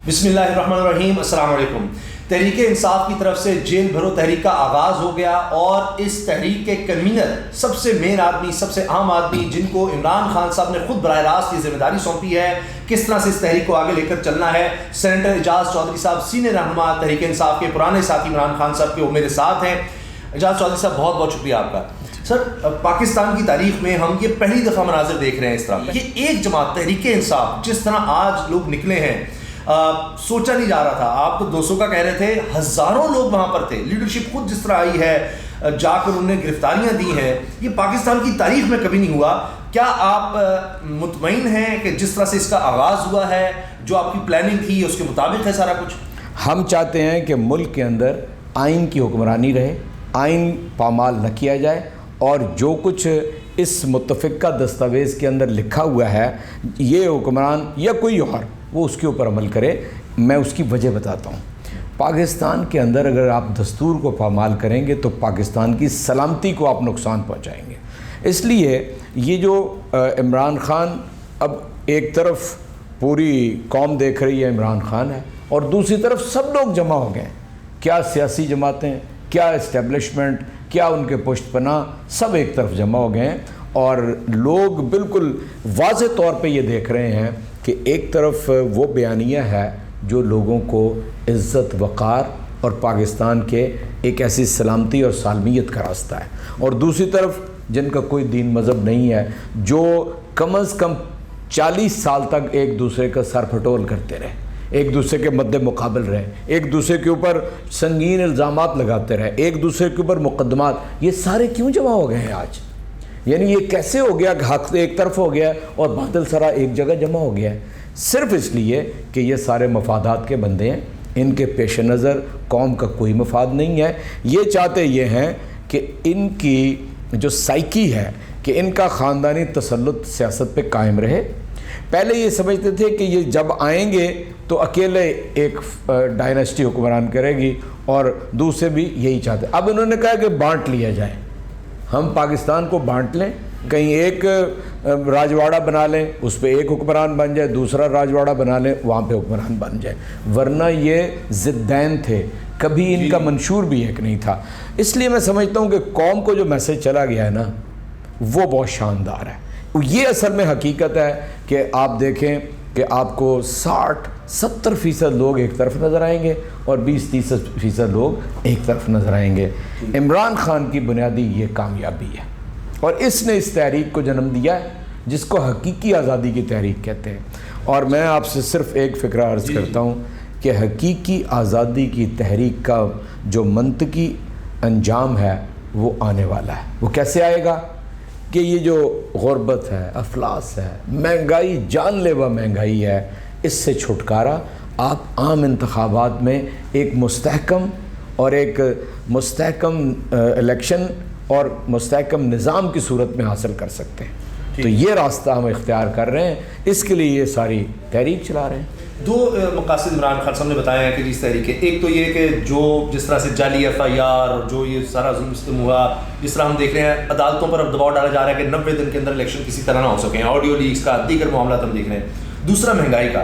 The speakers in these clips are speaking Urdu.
بسم اللہ الرحمن الرحیم، السلام علیکم۔ تحریک انصاف کی طرف سے جیل بھرو تحریک کا آغاز ہو گیا اور اس تحریک کے کنوینر سب سے مین آدمی، سب سے عام آدمی، جن کو عمران خان صاحب نے خود براہ راست یہ ذمہ داری سونپی ہے کس طرح سے اس تحریک کو آگے لے کر چلنا ہے، سینیٹر اعجاز چودھری صاحب، سینئر رہنما تحریک انصاف کے، پرانے ساتھی عمران خان صاحب کے، وہ میرے ساتھ ہیں۔ اعجاز چودھری صاحب، بہت بہت شکریہ آپ کا۔ سر، پاکستان کی تاریخ میں ہم یہ پہلی دفعہ مناظر دیکھ رہے ہیں اس طرح، یہ ایک جماعت تحریک انصاف جس طرح آج لوگ نکلے ہیں، سوچا نہیں جا رہا تھا۔ آپ تو 200 کا کہہ رہے تھے، ہزاروں لوگ وہاں پر تھے، لیڈرشپ خود جس طرح آئی ہے، جا کر انہوں نے گرفتاریاں دی ہیں، یہ پاکستان کی تاریخ میں کبھی نہیں ہوا۔ کیا آپ مطمئن ہیں کہ جس طرح سے اس کا آغاز ہوا ہے، جو آپ کی پلاننگ تھی اس کے مطابق ہے سارا کچھ؟ ہم چاہتے ہیں کہ ملک کے اندر آئین کی حکمرانی رہے، آئین پامال نہ کیا جائے، اور جو کچھ اس متفقہ دستاویز کے اندر لکھا ہوا ہے یہ حکمران یا کوئی اور وہ اس کے اوپر عمل کرے۔ میں اس کی وجہ بتاتا ہوں۔ پاکستان کے اندر اگر آپ دستور کو پامال کریں گے تو پاکستان کی سلامتی کو آپ نقصان پہنچائیں گے۔ اس لیے یہ جو عمران خان، اب ایک طرف پوری قوم دیکھ رہی ہے عمران خان ہے، اور دوسری طرف سب لوگ جمع ہو گئے ہیں، کیا سیاسی جماعتیں، کیا اسٹیبلشمنٹ، کیا ان کے پشت پناہ، سب ایک طرف جمع ہو گئے ہیں، اور لوگ بالکل واضح طور پہ یہ دیکھ رہے ہیں کہ ایک طرف وہ بیانیہ ہے جو لوگوں کو عزت، وقار اور پاکستان کے ایک ایسی سلامتی اور سالمیت کا راستہ ہے، اور دوسری طرف جن کا کوئی دین مذہب نہیں ہے، جو کم از کم 40 سال تک ایک دوسرے کا سر پھٹول کرتے رہے، ایک دوسرے کے مد مقابل رہے، ایک دوسرے کے اوپر سنگین الزامات لگاتے رہے، ایک دوسرے کے اوپر مقدمات، یہ سارے کیوں جمع ہو گئے ہیں آج؟ یعنی یہ کیسے ہو گیا کہ حق ایک طرف ہو گیا اور باطل سرا ایک جگہ جمع ہو گیا ہے؟ صرف اس لیے کہ یہ سارے مفادات کے بندے ہیں، ان کے پیش نظر قوم کا کوئی مفاد نہیں ہے۔ یہ چاہتے یہ ہیں کہ ان کی جو سائیکی ہے کہ ان کا خاندانی تسلط سیاست پہ قائم رہے۔ پہلے یہ سمجھتے تھے کہ یہ جب آئیں گے تو اکیلے ایک ڈائناسٹی حکمران کرے گی، اور دوسرے بھی یہی چاہتے۔ اب انہوں نے کہا کہ بانٹ لیا جائے، ہم پاکستان کو بانٹ لیں، کہیں ایک راجواڑہ بنا لیں، اس پہ ایک حکمران بن جائے، دوسرا راجواڑہ بنا لیں، وہاں پہ حکمران بن جائے، ورنہ یہ ضدین تھے، کبھی ان کا منشور بھی ایک نہیں تھا۔ اس لیے میں سمجھتا ہوں کہ قوم کو جو میسج چلا گیا ہے نا، وہ بہت شاندار ہے۔ یہ اصل میں حقیقت ہے کہ آپ دیکھیں کہ آپ کو 60-70% لوگ ایک طرف نظر آئیں گے اور 20-30% لوگ ایک طرف نظر آئیں گے۔ عمران خان کی بنیادی یہ کامیابی ہے، اور اس نے اس تحریک کو جنم دیا ہے جس کو حقیقی آزادی کی تحریک کہتے ہیں۔ اور میں آپ سے صرف ایک فکرہ عرض کرتا ہوں کہ حقیقی آزادی کی تحریک کا جو منطقی انجام ہے وہ آنے والا ہے۔ وہ کیسے آئے گا؟ کہ یہ جو غربت ہے، افلاس ہے، مہنگائی، جان لیوا مہنگائی ہے، اس سے چھٹکارا آپ عام انتخابات میں ایک مستحکم اور ایک مستحکم الیکشن اور مستحکم نظام کی صورت میں حاصل کر سکتے ہیں۔ تو یہ راستہ ہم اختیار کر رہے ہیں، اس کے لیے یہ ساری تحریک چلا رہے ہیں۔ دو مقاصد عمران خان صاحب نے بتایا ہے کہ جس طریقے، ایک تو یہ کہ جو جس طرح سے جعلی FIR اور جو یہ سارا ظلم ستم ہوا، جس طرح ہم دیکھ رہے ہیں عدالتوں پر اب دباؤ ڈالا جا رہا ہے کہ 90 دن کے اندر الیکشن کسی طرح نہ ہو سکیں، آڈیو لیکس کا، دیگر معاملات ہم دیکھ رہے ہیں۔ دوسرا مہنگائی کا،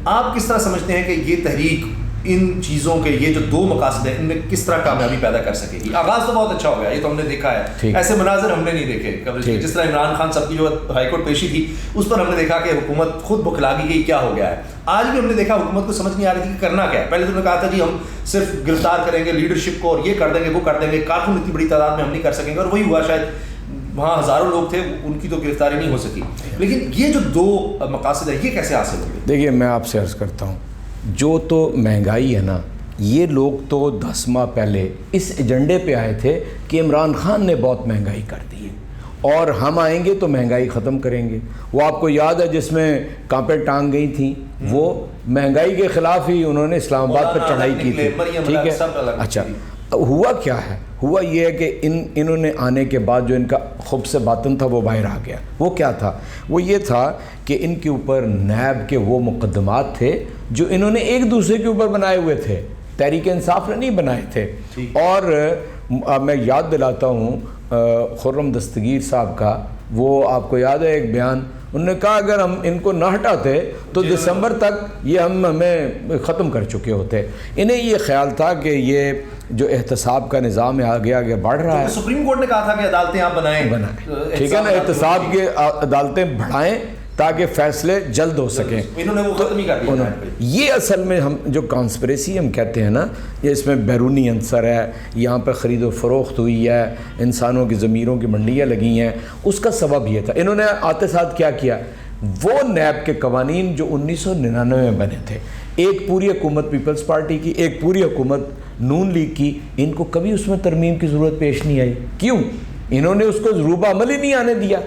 آپ کس طرح سمجھتے ہیں کہ یہ تحریک ان چیزوں کے، یہ جو دو مقاصد ہیں، ان میں کس طرح کامیابی پیدا کر سکے گی؟ آغاز تو بہت اچھا ہو گیا، یہ تو ہم نے دیکھا ہے، ایسے مناظر ہم نے نہیں دیکھے۔ جس طرح عمران خان صاحب کی جو ہائی کورٹ پیشی تھی، اس پر ہم نے دیکھا کہ حکومت خود بکھلا گئی کہ کیا ہو گیا ہے۔ آج بھی ہم نے دیکھا حکومت کو سمجھ نہیں آ رہی تھی کہ کرنا کیا ہے۔ پہلے تو انہوں نے کہا تھا جی ہم صرف گرفتار کریں گے لیڈرشپ کو، اور یہ کر دیں گے، وہ کر دیں گے، کارکن اتنی بڑی تعداد میں ہم نہیں کر سکیں گے، اور وہی ہوا۔ شاید وہاں ہزاروں لوگ تھے، ان کی تو گرفتاری نہیں ہو سکی۔ لیکن یہ جو دو مقاصد ہیں، یہ کیسے حاصل ہوئے؟ دیکھیے، میں آپ سے عرض کرتا ہوں، جو تو مہنگائی ہے نا، یہ لوگ تو 10 ماہ پہلے اس ایجنڈے پہ آئے تھے کہ عمران خان نے بہت مہنگائی کر دی ہے اور ہم آئیں گے تو مہنگائی ختم کریں گے۔ وہ آپ کو یاد ہے جس میں کانپیں ٹانگ گئی تھیں، وہ مہنگائی کے خلاف ہی انہوں نے اسلام آباد پر چڑھائی کی تھی، ٹھیک ہے؟ اچھا، ہوا کیا ہے؟ ہوا یہ ہے کہ انہوں نے آنے کے بعد جو ان کا خب سے باطن تھا وہ باہر آ گیا۔ وہ کیا تھا؟ وہ یہ تھا کہ ان کے اوپر نیب کے وہ مقدمات تھے جو انہوں نے ایک دوسرے کے اوپر بنائے ہوئے تھے، تحریک انصاف نے نہیں بنائے تھے۔ اور میں یاد دلاتا ہوں خرم دستگیر صاحب کا، وہ آپ کو یاد ہے ایک بیان، انہوں نے کہا اگر ہم ان کو نہ ہٹاتے تو دسمبر تک یہ ہمیں ختم کر چکے ہوتے. انہیں یہ خیال تھا کہ یہ جو احتساب کا نظام ہے آگے آگے بڑھ رہا ہے. سپریم کورٹ نے کہا تھا کہ عدالتیں آپ بنائیں, ٹھیک ہے نا, احتساب کے عدالتیں بڑھائیں تاکہ فیصلے جلد ہو سکیں. انہوں نے وہ ختم ہی کر دیا. یہ اصل میں ہم جو کانسپریسی ہم کہتے ہیں نا, یہ اس میں بیرونی عنصر ہے, یہاں پہ خرید و فروخت ہوئی ہے, انسانوں کی ضمیروں کی منڈیاں لگی ہیں, اس کا سبب یہ تھا. انہوں نے آتے ساتھ کیا وہ نیب کے قوانین جو 1999 میں بنے تھے, ایک پوری حکومت پیپلز پارٹی کی, ایک پوری حکومت نون لیگ کی, ان کو کبھی اس میں ترمیم کی ضرورت پیش نہیں آئی. کیوں؟ انہوں نے اس کو روب عمل ہی نہیں آنے دیا.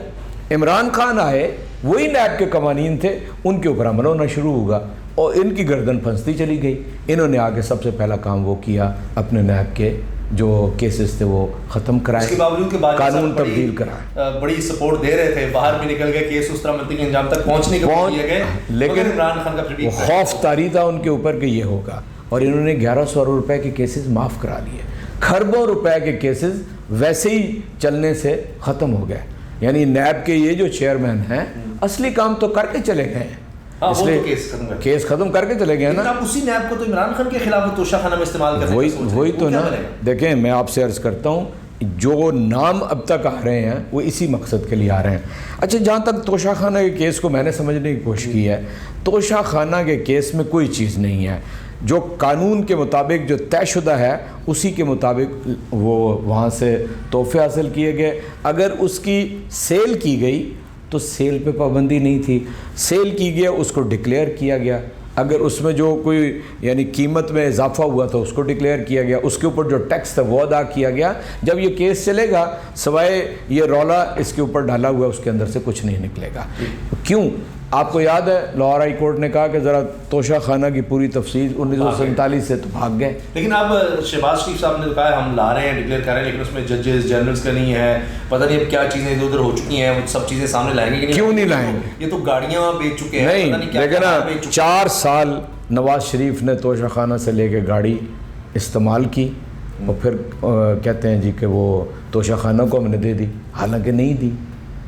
عمران خان آئے, وہی نیب کے قوانین تھے, ان کے اوپر عمل ہونا شروع ہوگا اور ان کی گردن پھنستی چلی گئی. انہوں نے آگے سب سے پہلا کام وہ کیا, اپنے نیب کے جو کیسز تھے وہ ختم کرائے, اس کے باوجود قانون تبدیل کرائے, بڑی سپورٹ دے رہے تھے, باہر بھی نکل گئے, کیس اس طرح منطقی انجام تک پہنچنے کے لیے گئے, لیکن عمران خان کا وہ خوف طاری تھا ان کے اوپر کہ یہ ہوگا, اور انہوں نے 1100 ارب روپے کے کیسز معاف کرا لیے. کھربوں روپے کے کیسز ویسے ہی چلنے سے ختم ہو گئے. یعنی نیب کے یہ جو چیئرمین ہیں اصلی کام تو کر کے چلے گئے ہیں, اس لیے کیس ختم کر کے چلے گئے نا. اسی نیب کو تو عمران خان کے خلاف توشہ خانہ میں استعمال کرنے کا سوچ, وہی تو نا. دیکھیں میں آپ سے عرض کرتا ہوں, جو نام اب تک آ رہے ہیں وہ اسی مقصد کے لیے آ رہے ہیں. اچھا, جہاں تک توشہ خانہ کے کیس کو میں نے سمجھنے کی کوشش کی ہے, توشہ خانہ کے کیس میں کوئی چیز نہیں ہے. جو قانون کے مطابق جو طے شدہ ہے اسی کے مطابق وہ وہاں سے تحفے حاصل کیے گئے. اگر اس کی سیل کی گئی تو سیل پہ پابندی نہیں تھی, سیل کی گیا اس کو ڈکلیئر کیا گیا. اگر اس میں جو کوئی یعنی قیمت میں اضافہ ہوا تو اس کو ڈکلیئر کیا گیا, اس کے اوپر جو ٹیکس تھا وہ ادا کیا گیا. جب یہ کیس چلے گا سوائے یہ رولا اس کے اوپر ڈالا ہوا اس کے اندر سے کچھ نہیں نکلے گا. کیوں؟ آپ کو یاد ہے لاہور ہائی کورٹ نے کہا کہ ذرا توشہ خانہ کی پوری تفصیل 1947 سے تو بھاگ گئے. لیکن اب شہباز شریف صاحب نے کہا ہم لا رہے ہیں, ڈکلیئر کر رہے ہیں, لیکن اس میں ججز جنرلز کا نہیں ہے, پتہ نہیں اب کیا چیزیں ادھر ادھر ہو چکی ہیں, وہ سب چیزیں سامنے لائیں گے. کیوں نہیں لائیں گے؟ یہ تو گاڑیاں بیچ چکے ہیں. نہیں, لیکن نا 4 سال نواز شریف نے توشہ خانہ سے لے کے گاڑی استعمال کی اور پھر کہتے ہیں جی کہ وہ توشہ خانہ کو ہم نے دے دی, حالانکہ نہیں دی.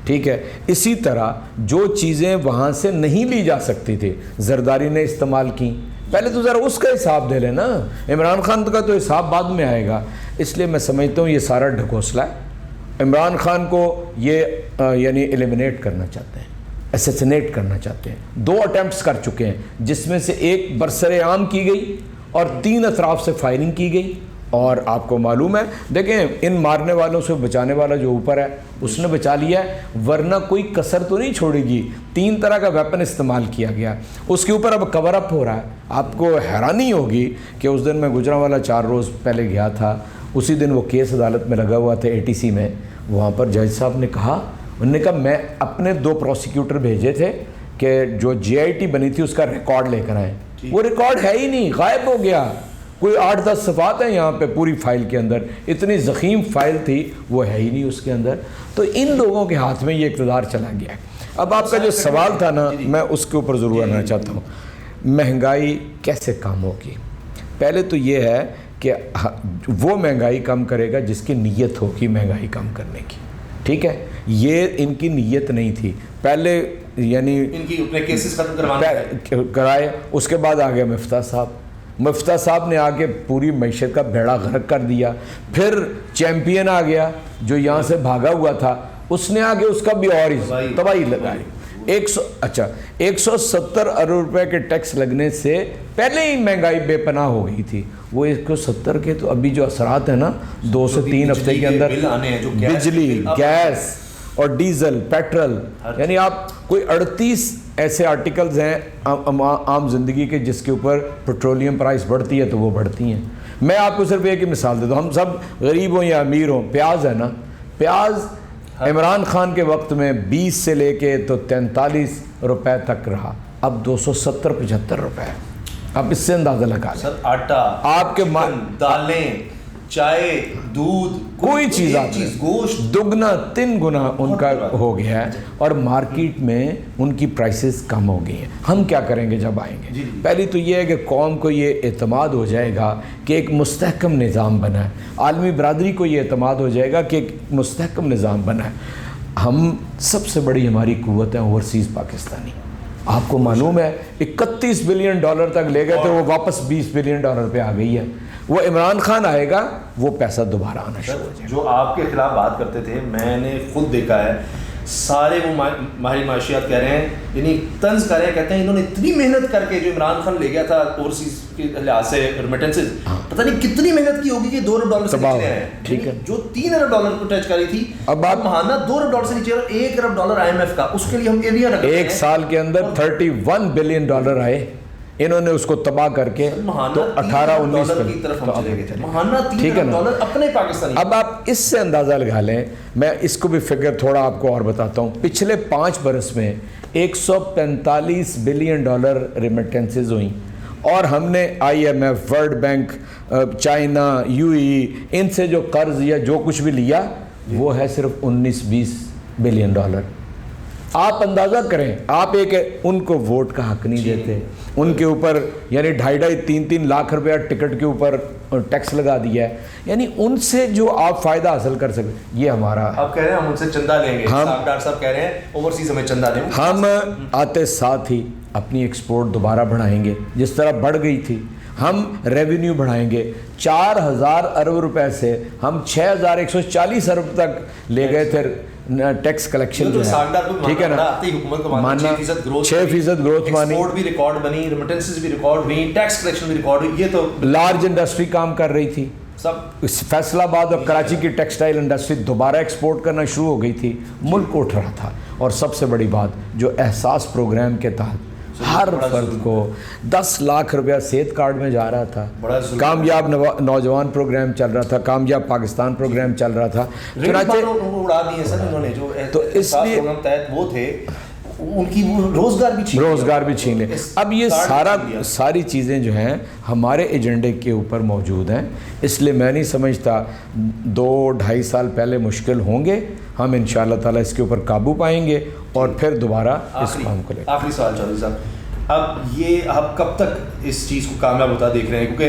ٹھیک ہے, اسی طرح جو چیزیں وہاں سے نہیں لی جا سکتی تھی زرداری نے استعمال کی. پہلے تو ذرا اس کا حساب دے لیں نا, عمران خان کا تو حساب بعد میں آئے گا. اس لیے میں سمجھتا ہوں یہ سارا ڈھکوسلا ہے. عمران خان کو یہ یعنی ایلیمنیٹ کرنا چاہتے ہیں, اسیسنیٹ کرنا چاہتے ہیں. 2 اٹیمپٹس کر چکے ہیں, جس میں سے ایک برسر عام کی گئی اور 3 اطراف سے فائرنگ کی گئی. اور آپ کو معلوم ہے, دیکھیں ان مارنے والوں سے بچانے والا جو اوپر ہے اس نے بچا لیا ہے, ورنہ کوئی کسر تو نہیں چھوڑے گی. 3 طرح کا ویپن استعمال کیا گیا, اس کے اوپر اب کور اپ ہو رہا ہے. آپ کو حیرانی ہوگی کہ اس دن میں گجرانوالہ 4 روز پہلے گیا تھا, اسی دن وہ کیس عدالت میں لگا ہوا تھا ATC میں. وہاں پر جج صاحب نے کہا, انہوں نے کہا میں اپنے 2 پروسیکیوٹر بھیجے تھے کہ جو GIT بنی تھی اس کا ریکارڈ لے کر آئیں. وہ ریکارڈ ہے ہی نہیں, غائب ہو گیا. کوئی 8-10 صفحات ہیں یہاں پہ پوری فائل کے اندر, اتنی ضخیم فائل تھی وہ ہے ہی نہیں اس کے اندر. تو ان لوگوں کے ہاتھ میں یہ اقتدار چلا گیا ہے. اب آپ کا جو سوال تھا نا, میں اس کے اوپر ضرور آنا چاہتا ہوں. مہنگائی کیسے کم ہوگی؟ پہلے تو یہ ہے کہ وہ مہنگائی کم کرے گا جس کی نیت ہوگی مہنگائی کم کرنے کی. ٹھیک ہے, یہ ان کی نیت نہیں تھی. پہلے یعنی ان کی اپنے کیسز ختم کروانے کرائے, اس کے بعد آ گیا مفتاح صاحب نے آگے پوری معیشت کا بیڑا غرق کر دیا. پھر چیمپئن آ گیا جو یہاں سے بھاگا ہوا تھا, اس نے آگے اس کا بھی اور ہی تباہی لگائی. 170 ارب روپے کے ٹیکس لگنے سے پہلے ہی مہنگائی بے پناہ ہو گئی تھی. وہ 170 کے تو ابھی جو اثرات ہیں نا 2 سے 3 ہفتے کے اندر, بجلی, گیس اور ڈیزل, پیٹرول, یعنی آپ کوئی 38 ایسے آرٹیکلز ہیں عام زندگی کے جس کے اوپر پیٹرولیم پرائس بڑھتی ہے تو وہ بڑھتی ہیں. میں آپ کو صرف ایک ہی مثال دیتا ہوں, ہم سب غریب ہوں یا امیر ہوں, پیاز ہے نا, پیاز عمران خان کے وقت میں 20 سے لے کے تو 43 روپے تک رہا, اب 270-75 روپے. اب اس سے اندازہ لگا لیں. آٹا, آپ کے دالیں, چائے, دودھ, کوئی چیز گوشت 2-3 گنا ان کا ہو گیا ہے, اور مارکیٹ میں ان کی پرائسز کم ہو گئی ہیں. ہم کیا کریں گے جب آئیں گے؟ پہلی تو یہ ہے کہ قوم کو یہ اعتماد ہو جائے گا کہ ایک مستحکم نظام بنا ہے, عالمی برادری کو یہ اعتماد ہو جائے گا کہ ایک مستحکم نظام بنا ہے. ہم سب سے بڑی ہماری قوت ہے اوورسیز پاکستانی. آپ کو معلوم ہے 31 بلین ڈالر تک لے گئے تھے, وہ واپس 20 بلین ڈالر پہ آ گئی ہے. وہ عمران خان آئے گا, وہ پیسہ دوبارہ آنا شروع ہو جائے گا. جو آپ کے خلاف بات کرتے تھے, میں نے خود دیکھا ہے, سارے وہ ماہر معاشیات کہہ رہے ہیں, یعنی طنز کر رہے ہیں, کہتے ہیں انہوں نے اتنی محنت کر کے جو عمران خان لے گیا تھا اوورسیز کے لحاظ سے ریمیٹنسز, پتہ نہیں کتنی محنت کی ہوگی کہ 2 ارب ڈالر سے نیچے آئے ہیں. ٹھیک ہے, جو 3 ارب ڈالر کو ٹچ کری تھی, اب آپ ماہانہ 2 ارب ڈالر سے نیچے, 1 ارب ڈالر آئی ایم ایف کا, اس کے لیے ہم ایریا رکھتے ہیں. ایک سال کے اندر 31 بلین ڈالر آئے, انہوں نے اس کو تباہ کر کے تو 18-19 کی طرف ہم چلے گئے. ماہانہ 3 ارب ڈالر اپنے پاکستانی. اب آپ اس سے اندازہ لگا لیں, میں اس کو بھی فگر تھوڑا آپ کو اور بتاتا ہوں. پچھلے 5 برس میں 145 بلین ڈالر ریمیٹنسز ہوئیں, اور ہم نے I M F, World Bank, China, UAE, ان سے جو قرض یا جو کچھ بھی لیا وہ ہے صرف 19-20 بلین ڈالر. آپ اندازہ کریں, آپ ایک ان کو ووٹ کا حق نہیں دیتے, ان کے اوپر یعنی 2.5-3 لاکھ روپیہ ٹکٹ کے اوپر ٹیکس لگا دیا ہے, یعنی ان سے جو آپ فائدہ حاصل کر سکتے. یہ ہمارا, آپ کہہ رہے ہیں ہم ان سے چندہ لیں گے, ڈاکٹر صاحب کہہ رہے ہیں اوورسیز ہمیں چندہ دیں. ہم آتے ساتھ ہی اپنی ایکسپورٹ دوبارہ بڑھائیں گے جس طرح بڑھ گئی تھی. ہم ریونیو بڑھائیں گے, 4000 ارب روپے سے ہم 6140 ارب تک لے گئے تھے ٹیکس کلیکشن جو ہے. ٹھیک ہے نا, ماننا 6% گروتھ مانی, ایکسپورٹ بھی ریکارڈ بنی, ریمیٹنسز بھی ریکارڈ ہوئی, ٹیکس کلیکشن بھی ریکارڈ ہوئی. یہ تو لارج انڈسٹری کام کر رہی تھی سب. فیصل آباد اور کراچی کی ٹیکسٹائل انڈسٹری دوبارہ ایکسپورٹ کرنا شروع ہو گئی تھی, ملک اٹھ رہا تھا. اور سب سے بڑی بات, جو احساس پروگرام کے تحت ہر فرد کو 10 لاکھ روپیہ صحت کارڈ میں جا رہا تھا, کامیاب نوجوان پروگرام چل رہا تھا, کامیاب پاکستان پروگرام چل رہا تھا. تو اس لیے وہ تھے, ان کی روزگار بھی چھین لے. اب یہ ساری چیزیں جو ہیں ہمارے ایجنڈے کے اوپر موجود ہیں, اس لیے میں نہیں سمجھتا 2-2.5 سال پہلے مشکل ہوں گے. ہم انشاءاللہ تعالیٰ اس کے اوپر قابو پائیں گے اور پھر دوبارہ اس کام کو لیں. آخری سوال چودھری صاحب, اب یہ آپ کب تک اس چیز کو کامیاب ہوتا دیکھ رہے ہیں؟ کیونکہ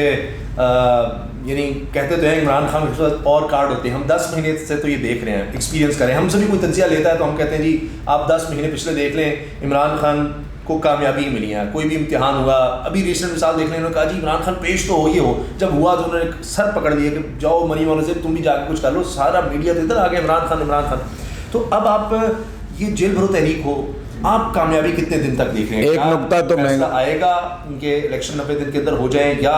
یعنی کہتے تو ہیں عمران خان کے ساتھ اور کارڈ ہوتے ہیں, ہم 10 مہینے سے تو یہ دیکھ رہے ہیں, ایکسپیرینس کریں. ہم سے بھی کوئی تجزیہ لیتا ہے تو ہم کہتے ہیں جی آپ 10 مہینے پچھلے دیکھ لیں, عمران خان کو کامیابی ملی ہے, کوئی بھی امتحان ہوا. ابھی ریسنٹ مثال دیکھ لیں, انہوں نے کہا جی عمران خان پیش تو ہو ہی ہو, جب ہوا تو انہوں نے سر پکڑ دیا کہ جاؤ منی والوں سے تم بھی جا کے کچھ کر لو, سارا میڈیا تو ادھر آ گیا عمران خان عمران خان. تو اب آپ یہ جیل بھرو تحریک ہو, آپ کامیابی کتنے دن تک دیکھ رہے ہیں؟ ایک نقطہ تو فیصلہ آئے گا کہ الیکشن 90 دن کے اندر ہو جائیں, یا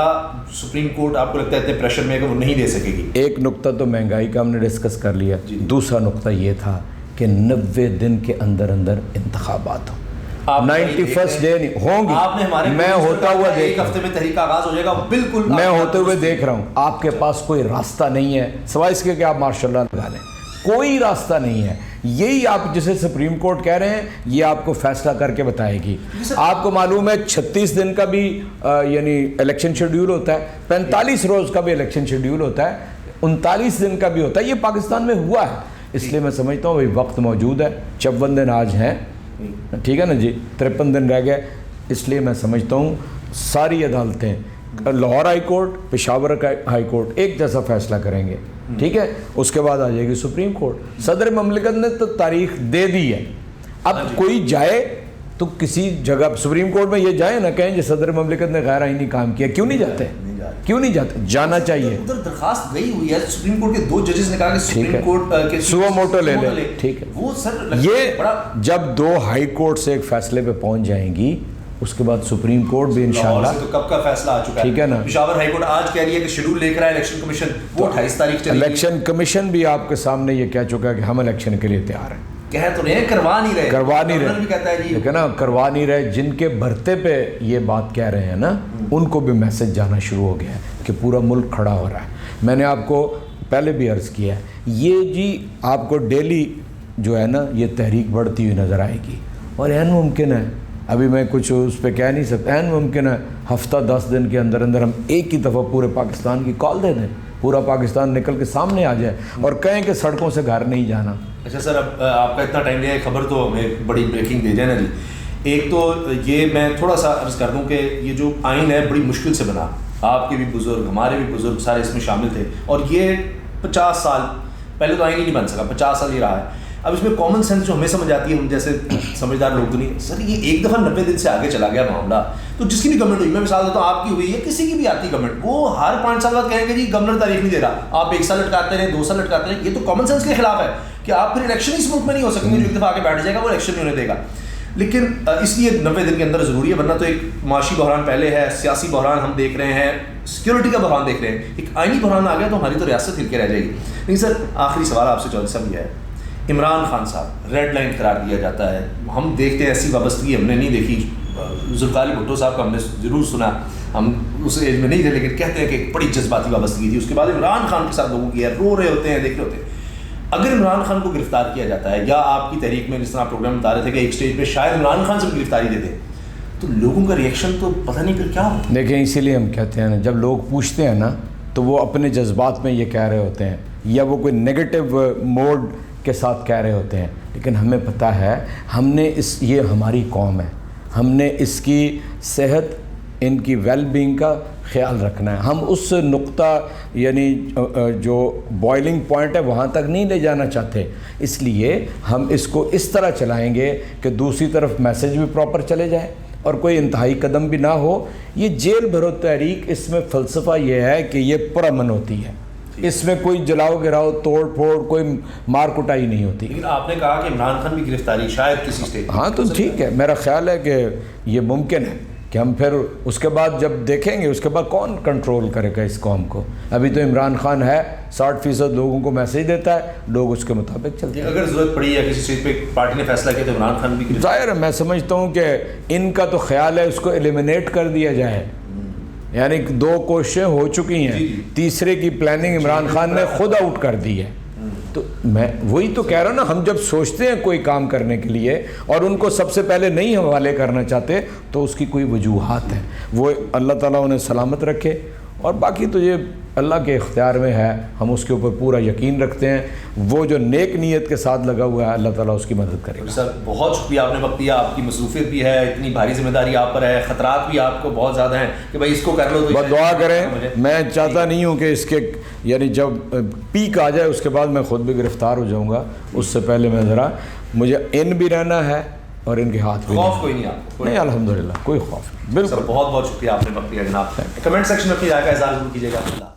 سپریم کورٹ آپ کو لگتا ہے اتنے پریشر میں کہ وہ نہیں دے سکے گی؟ ایک نقطہ تو مہنگائی کا ہم نے ڈسکس کر لیا. دوسرا نقطہ یہ تھا کہ 90 دن کے اندر انتخابات ہوں. 91st ڈے نہیں ہوں گی. میں ہوتا ہوا ایک ہفتے میں تحریک کا آغاز ہو جائے گا, بالکل میں ہوتے ہوئے دیکھ رہا ہوں. آپ کے پاس کوئی راستہ نہیں ہے سوائے اس کے کہ آپ ماشاء اللہ لگا لیں, کوئی راستہ نہیں ہے. یہی آپ جسے سپریم کورٹ کہہ رہے ہیں, یہ آپ کو فیصلہ کر کے بتائے گی. آپ کو معلوم ہے 36 دن کا بھی یعنی الیکشن شیڈیول ہوتا ہے, 45 روز کا بھی الیکشن شیڈیول ہوتا ہے, 39 دن کا بھی ہوتا ہے. یہ پاکستان میں ہوا ہے, اس لیے میں سمجھتا ہوں وقت موجود ہے. 54 دن آج ہیں, ٹھیک ہے نا جی, 53 دن رہ گئے. اس لیے میں سمجھتا ہوں ساری عدالتیں, Lahore High Court, Peshawar High Court ایک جیسا فیصلہ کریں گے, ٹھیک ہے. اس کے بعد آ جائے گی سپریم کورٹ. صدر مملکت نے تو تاریخ دے دی ہے. اب کوئی جائے تو کسی جگہ سپریم کورٹ میں یہ جائے نہ کہیں کہ صدر مملکت نے غیر آئینی کام کیا. کیوں نہیں جاتے؟ کیوں نہیں جاتے؟ جانا چاہیے. ادھر درخواست گئی ہوئی ہے, سپریم کورٹ کے 2 ججز نے کہا کہ سپریم کورٹ کے سو موٹو لے لے. ٹھیک ہے, وہ سر یہ جب 2 ہائی کورٹ سے ایک فیصلے پہ پہنچ جائیں گی, اس کے بعد سپریم کورٹ بھی انشاءاللہ. تو کب کا فیصلہ آ چکا ہے, ٹھیک ہے نا. پشاور ہائی کورٹ آج کہہ رہی ہے کہ شیڈول لے کر آئے الیکشن کمیشن, وہ 28 تاریخ چلی. الیکشن کمیشن بھی آپ کے سامنے یہ کہہ چکا ہے کہ ہم الیکشن کے لیے تیار ہیں. کہہ تو رہے ہیں, کروا نہیں رہے. لیکن نا کروا نہیں رہے. جن کے بھرتے پہ یہ بات کہہ رہے ہیں نا, ان کو بھی میسج جانا شروع ہو گیا ہے کہ پورا ملک کھڑا ہو رہا ہے. میں نے آپ کو پہلے بھی عرض کیا ہے, یہ جی آپ کو ڈیلی جو ہے نا یہ تحریک بڑھتی ہوئی نظر آئے گی. اور عین ممکن ہے, ابھی میں کچھ اس پہ کہہ نہیں سکتا, عین ممکن ہے ہفتہ 10 دن کے اندر ہم ایک ہی دفعہ پورے پاکستان کی کال دے دیں, پورا پاکستان نکل کے سامنے آ جائے اور کہیں کہ سڑکوں سے گھر نہیں جانا. اچھا سر, اب آپ کا اتنا ٹائم لیا ہے, خبر تو ہمیں بڑی بریکنگ دے جائے نا جی. ایک تو یہ میں تھوڑا سا عرض کر دوں کہ یہ جو آئین ہے بڑی مشکل سے بنا, آپ کے بھی بزرگ, ہمارے بھی بزرگ سارے اس میں شامل تھے, اور یہ 50 سال پہلے تو آئین ہی نہیں بن سکا, 50 سال یہ رہا ہے. اب اس میں کامن سینس جو ہمیں سمجھ آتی ہے, ہم جیسے سمجھدار لوگ تو نہیں, سر یہ ایک دفعہ 90 دن سے آگے چلا گیا معاملہ, تو جس کی بھی گورنمنٹ ہوئی, میں مثال دیتا ہوں آپ کی ہوئی ہے, کسی کی بھی آتی گورنمنٹ, وہ ہر 5 سال بعد کہیں گے جی گورنر تاریخ نہیں دے رہا, آپ 1 سال لٹکاتے رہیں, 2 سال لٹکاتے رہیں. یہ تو کامن سینس کے خلاف ہے کہ آپ پھر الیکشن اس ملک میں نہیں ہو سکیں گے, جو ایک دفعہ آگے بیٹھ جائے گا وہ الیکشن نہیں ہونے دے گا. لیکن اس لیے 90 دن کے اندر ضروری ہے, ورنہ تو ایک معاشی بحران پہلے ہے, سیاسی بحران ہم دیکھ رہے ہیں, سیکورٹی کا بحران دیکھ رہے ہیں, ایک آئینی بحران آ گیا تو ہماری تو ریاست ہل کے رہ جائے گی. لیکن سر آخری سوال آپ سے چودھری صاحب یہ ہے, عمران خان صاحب ریڈ لائن قرار دیا جاتا ہے, ہم دیکھتے ہیں ایسی وابستگی ہم نے نہیں دیکھی. ذوالفقار علی بھٹو صاحب کا ہم نے ضرور سنا, ہم اس ایج میں نہیں تھے, لیکن کہتے ہیں کہ ایک بڑی جذباتی وابستگی تھی. اس کے بعد عمران خان کے ساتھ لوگوں کی ہے, رو رہے ہوتے ہیں, دیکھ رہے ہوتے ہیں. اگر عمران خان کو گرفتار کیا جاتا ہے, یا آپ کی تحریک میں جس طرح پروگرام بتا رہے تھے کہ ایک سٹیج پہ شاید عمران خان سے بھی گرفتاری دے دیں, تو لوگوں کا ریئیکشن تو پتہ نہیں پھر کیا ہو. دیکھیں اسی لیے ہم کہتے ہیں نا, جب لوگ پوچھتے ہیں نا تو وہ اپنے جذبات میں یہ کہہ رہے ہوتے ہیں, یا وہ کوئی نگیٹو موڈ کے ساتھ کہہ رہے ہوتے ہیں. لیکن ہمیں پتہ ہے, ہم نے یہ ہماری قوم ہے, ہم نے اس کی صحت, ان کی ویل بینگ کا خیال رکھنا ہے. ہم اس نقطہ یعنی جو بوائلنگ پوائنٹ ہے وہاں تک نہیں لے جانا چاہتے. اس لیے ہم اس کو اس طرح چلائیں گے کہ دوسری طرف میسج بھی پراپر چلے جائے اور کوئی انتہائی قدم بھی نہ ہو. یہ جیل بھرو تحریک, اس میں فلسفہ یہ ہے کہ یہ پرامن ہوتی ہے, اس میں کوئی جلاؤ گراؤ توڑ پھوڑ کوئی مار کٹائی نہیں ہوتی. لیکن آپ نے کہا کہ عمران خان کی گرفتاری شاید کسی اسٹیج, ہاں تو ٹھیک ہے, میرا خیال ہے کہ یہ ممکن ہے کہ ہم پھر اس کے بعد جب دیکھیں گے, اس کے بعد کون کنٹرول کرے گا اس قوم کو. ابھی تو عمران خان ہے, 60% لوگوں کو میسیج دیتا ہے, لوگ اس کے مطابق چلتے ہیں. اگر ضرورت پڑی ہے کسی چیز پہ پارٹی نے فیصلہ کیا تو عمران خان بھی ظاہر ہے, میں سمجھتا ہوں کہ ان کا تو خیال ہے اس کو ایلیمنیٹ کر دیا جائے. یعنی 2 کوششیں ہو چکی ہیں, تیسرے کی پلاننگ عمران خان نے خود آؤٹ کر دی ہے. تو میں وہی تو کہہ رہا ہوں نا, ہم جب سوچتے ہیں کوئی کام کرنے کے لیے اور ان کو سب سے پہلے نہیں حوالے کرنا چاہتے تو اس کی کوئی وجوہات ہیں. وہ اللہ تعالیٰ انہیں سلامت رکھے, اور باقی تو یہ اللہ کے اختیار میں ہے, ہم اس کے اوپر پورا یقین رکھتے ہیں. وہ جو نیک نیت کے ساتھ لگا ہوا ہے اللہ تعالیٰ اس کی مدد کرے گا. سر بہت شکریہ, آپ نے وقت دیا, آپ کی مصروفیت بھی ہے, اتنی بھاری ذمہ داری آپ پر ہے, خطرات بھی آپ کو بہت زیادہ ہیں کہ بھائی اس کو کر لو. بس دعا کریں, میں چاہتا نہیں ہوں کہ اس کے یعنی جب پیک آ جائے اس کے بعد میں خود بھی گرفتار ہو جاؤں گا. اس سے پہلے میں ذرا مجھے ان بھی رہنا ہے اور ان کے ہاتھ بھی. خوف کوئی نہیں آپ نہیں, الحمدللہ کوئی خوف نہیں. بالکل, بہت بہت شکریہ, آپ نے وقت دیا جناب. کمنٹ سیکشن میں اپنی رائے کا اظہار ضرور کیجیے گا.